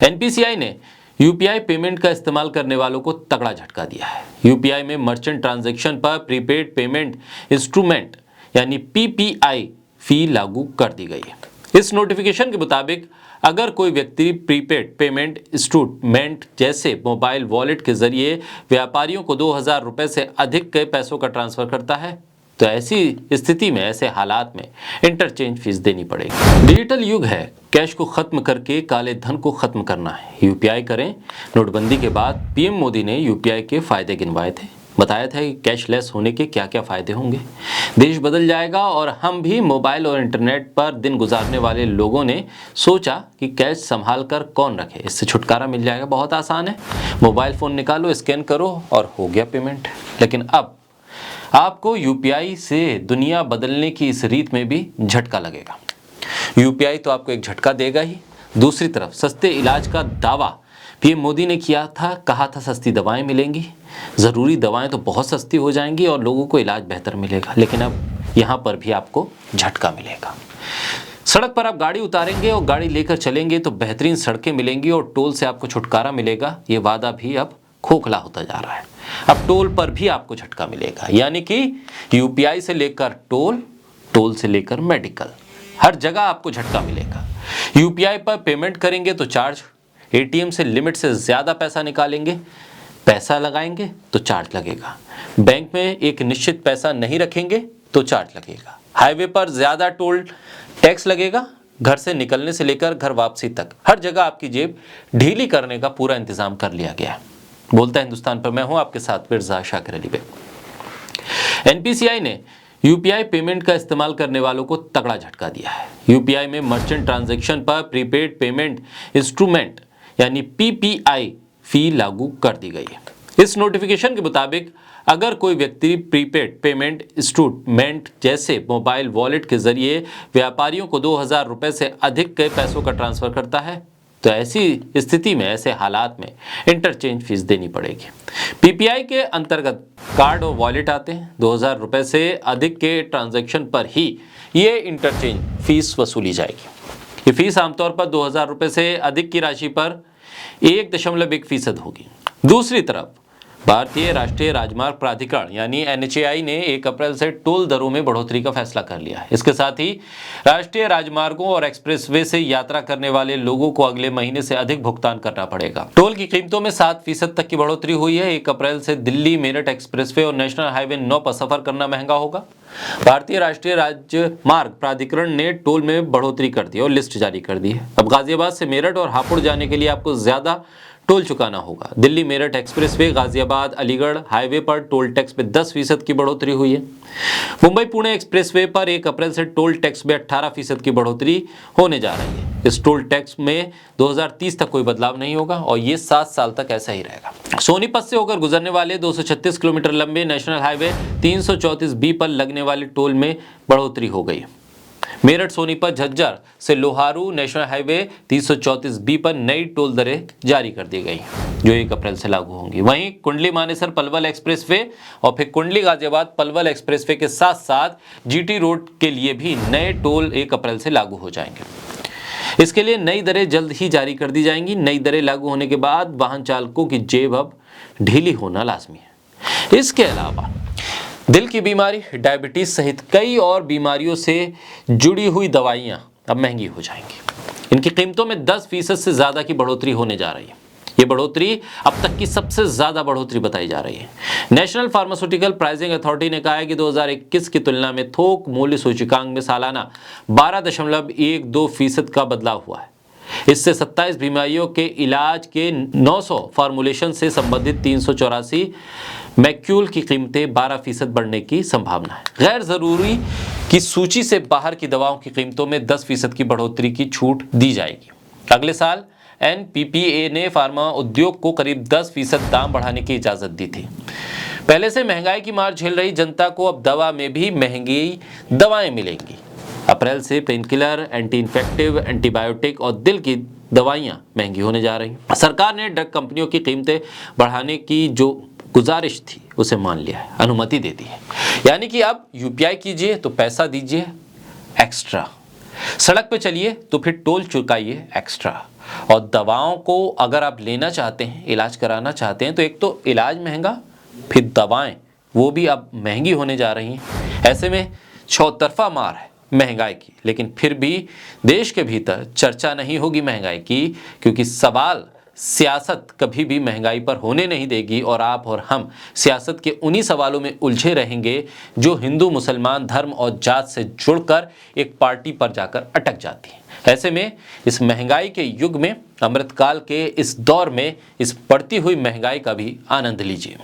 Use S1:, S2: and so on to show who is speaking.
S1: NPCI ने UPI payment का इस्तेमाल करने वालों को तगड़ा झटका दिया है। यूपीआई में मर्चेंट ट्रांजैक्शन पर प्रीपेड पेमेंट इंस्ट्रूमेंट यानी पीपीआई फी लागू कर दी गई है। इस नोटिफिकेशन के मुताबिक अगर कोई व्यक्ति प्रीपेड पेमेंट इंस्ट्रूमेंट जैसे मोबाइल वॉलेट के जरिए व्यापारियों को 2000 रुपये से अधिक के पैसों का ट्रांसफर करता है तो ऐसी स्थिति में, ऐसे हालात में इंटरचेंज फीस देनी पड़ेगी। डिजिटल युग है, कैश को खत्म करके काले धन को खत्म करना है। यूपीआई करें। नोटबंदी के बाद पीएम मोदी ने यूपीआई के फायदे गिनवाए थे, बताया था कि कैशलेस होने के क्या क्या फायदे होंगे। देश बदल जाएगा और हम भी मोबाइल और इंटरनेट पर दिन गुजारने वाले लोगों ने सोचा कि कैश संभाल कर कौन रखे, इससे छुटकारा मिल जाएगा। बहुत आसान है, मोबाइल फ़ोन निकालो, स्कैन करो और हो गया पेमेंट। लेकिन अब आपको यूपीआई से दुनिया बदलने की इस रीत में भी झटका लगेगा। यूपीआई तो आपको एक झटका देगा ही, दूसरी तरफ सस्ते इलाज का दावा पीएम मोदी ने किया था, कहा था सस्ती दवाएं मिलेंगी, ज़रूरी दवाएं तो बहुत सस्ती हो जाएंगी और लोगों को इलाज बेहतर मिलेगा। लेकिन अब यहाँ पर भी आपको झटका मिलेगा। सड़क पर आप गाड़ी उतारेंगे और गाड़ी लेकर चलेंगे तो बेहतरीन सड़कें मिलेंगी और टोल से आपको छुटकारा मिलेगा। ये वादा भी अब खोखला होता जा रहा है। अब टोल पर भी आपको झटका मिलेगा, यानी कि यूपीआई से लेकर टोल, टोल से लेकर मेडिकल, हर जगह आपको झटका मिलेगा। यूपीआई पर पेमेंट करेंगे तो चार्ज, एटीएम से लिमिट से ज़्यादा पैसा निकालेंगे, पैसा लगाएंगे तो चार्ज लगेगा। बैंक में एक निश्चित पैसा नहीं रखेंगे तो चार्ज लगेगा। हाईवे पर ज़्यादा टोल टैक्स लगेगा। घर से निकलने से लेकर घर वापसी तक हर जगह आपकी जेब ढीली करने का पूरा इंतजाम कर लिया गया है। बोलता हिंदुस्तान पर मैं हूं आपके साथ मिर्जा शाकिर अली बेग। एनपीसीआई ने यूपीआई पेमेंट का इस्तेमाल करने वालों को तगड़ा झटका दिया है। यूपीआई में मर्चेंट ट्रांजैक्शन पर प्रीपेड पेमेंट इंस्ट्रूमेंट यानी पीपीआई फी लागू कर दी गई है। इस नोटिफिकेशन के मुताबिक अगर कोई व्यक्ति प्रीपेड पेमेंट इंस्ट्रूमेंट जैसे मोबाइल वॉलेट के जरिए व्यापारियों को 2000 रुपये से अधिक के पैसों का ट्रांसफर करता है तो ऐसी स्थिति में, ऐसे हालात में इंटरचेंज फीस देनी पड़ेगी। पीपीआई के अंतर्गत कार्ड और वॉलेट आते हैं। 2000 रुपये से अधिक के ट्रांजैक्शन पर ही ये इंटरचेंज फीस वसूली जाएगी। ये फीस आमतौर पर 2000 रुपये से अधिक की राशि पर 1.1% होगी। दूसरी तरफ भारतीय राष्ट्रीय राजमार्ग प्राधिकरण यानी एनएचएआई ने 1 अप्रैल से टोल दरों में बढ़ोतरी का फैसला कर लिया है। इसके साथ ही राष्ट्रीय राजमार्गों और एक्सप्रेसवे से यात्रा करने वाले लोगों को अगले महीने से अधिक भुगतान करना पड़ेगा। टोल की कीमतों में 7% तक की बढ़ोतरी हुई है। 1 अप्रैल से दिल्ली मेरठ एक्सप्रेसवे और नेशनल हाईवे 9 पर सफर करना महंगा होगा। भारतीय राष्ट्रीय राजमार्ग प्राधिकरण ने टोल में बढ़ोतरी कर दी और लिस्ट जारी कर दी है। अब गाजियाबाद से मेरठ और हापुड़ जाने के लिए आपको ज्यादा टोल चुकाना होगा। दिल्ली मेरठ एक्सप्रेसवे, गाजियाबाद अलीगढ़ हाईवे पर टोल टैक्स में 10% की बढ़ोतरी हुई है। मुंबई पुणे एक्सप्रेसवे पर 1 अप्रैल से टोल टैक्स में 18% की बढ़ोतरी होने जा रही है। इस टोल टैक्स में 2030 तक कोई बदलाव नहीं होगा और ये 7 साल तक ऐसा ही रहेगा। सोनीपत से होकर गुजरने वाले 236 किलोमीटर लंबे नेशनल हाईवे 334B पर लगने वाले टोल में बढ़ोतरी हो गई। मेरठ सोनीपत झज्जर से लोहारू नेशनल हाईवे 334B पर नई टोल दरें जारी कर दी गई जो 1 अप्रैल से लागू होंगी। वहीं कुंडली मानेसर पलवल एक्सप्रेसवे और फिर कुंडली गाजियाबाद पलवल एक्सप्रेसवे के साथ साथ जीटी रोड के लिए भी नए टोल 1 अप्रैल से लागू हो जाएंगे। इसके लिए नई दरें जल्द ही जारी कर दी जाएंगी। नई दरें लागू होने के बाद वाहन चालकों की जेब अब ढीली होना लाजमी है। इसके अलावा दिल की बीमारी, डायबिटीज सहित कई और बीमारियों से जुड़ी हुई दवाइयां अब महंगी हो जाएंगी। इनकी कीमतों में 10% से ज़्यादा की बढ़ोतरी होने जा रही है। ये बढ़ोतरी अब तक की सबसे ज़्यादा बढ़ोतरी बताई जा रही है। नेशनल फार्मास्यूटिकल प्राइसिंग अथॉरिटी ने कहा है कि 2021 की तुलना में थोक मूल्य सूचकांक में सालाना 12.12% का बदलाव हुआ है। इससे 27 बीमारियों के इलाज के 900 फार्मूलेशन से संबंधित 384 मैक्यूल की कीमतें 12% बढ़ने की संभावना है। गैर जरूरी की सूची से बाहर की दवाओं की कीमतों में 10% की बढ़ोतरी की छूट दी जाएगी। अगले साल एनपीपीए ने फार्मा उद्योग को करीब 10% दाम बढ़ाने की इजाजत दी थी। पहले से महंगाई की मार झेल रही जनता को अब दवा में भी महंगी दवाएं मिलेंगी। अप्रैल से पेनकिलर, एंटी इन्फेक्टिव, एंटीबायोटिक और दिल की दवाइयां महंगी होने जा रही हैं। सरकार ने ड्रग कंपनियों की कीमतें बढ़ाने की जो गुजारिश थी उसे मान लिया है, अनुमति दे दी है। यानी कि अब यूपीआई कीजिए तो पैसा दीजिए एक्स्ट्रा, सड़क पे चलिए तो फिर टोल चुकाइए एक्स्ट्रा, और दवाओं को अगर आप लेना चाहते हैं, इलाज कराना चाहते हैं, तो एक तो इलाज महंगा, फिर दवाएं वो भी अब महंगी होने जा रही हैं। ऐसे में चौतरफा मार है महंगाई की। लेकिन फिर भी देश के भीतर चर्चा नहीं होगी महंगाई की, क्योंकि सवाल सियासत कभी भी महंगाई पर होने नहीं देगी और आप और हम सियासत के उन्हीं सवालों में उलझे रहेंगे जो हिंदू मुसलमान धर्म और जात से जुड़कर एक पार्टी पर जाकर अटक जाती है। ऐसे में इस महंगाई के युग में, अमृतकाल के इस दौर में, इस बढ़ती हुई महंगाई का भी आनंद लीजिए।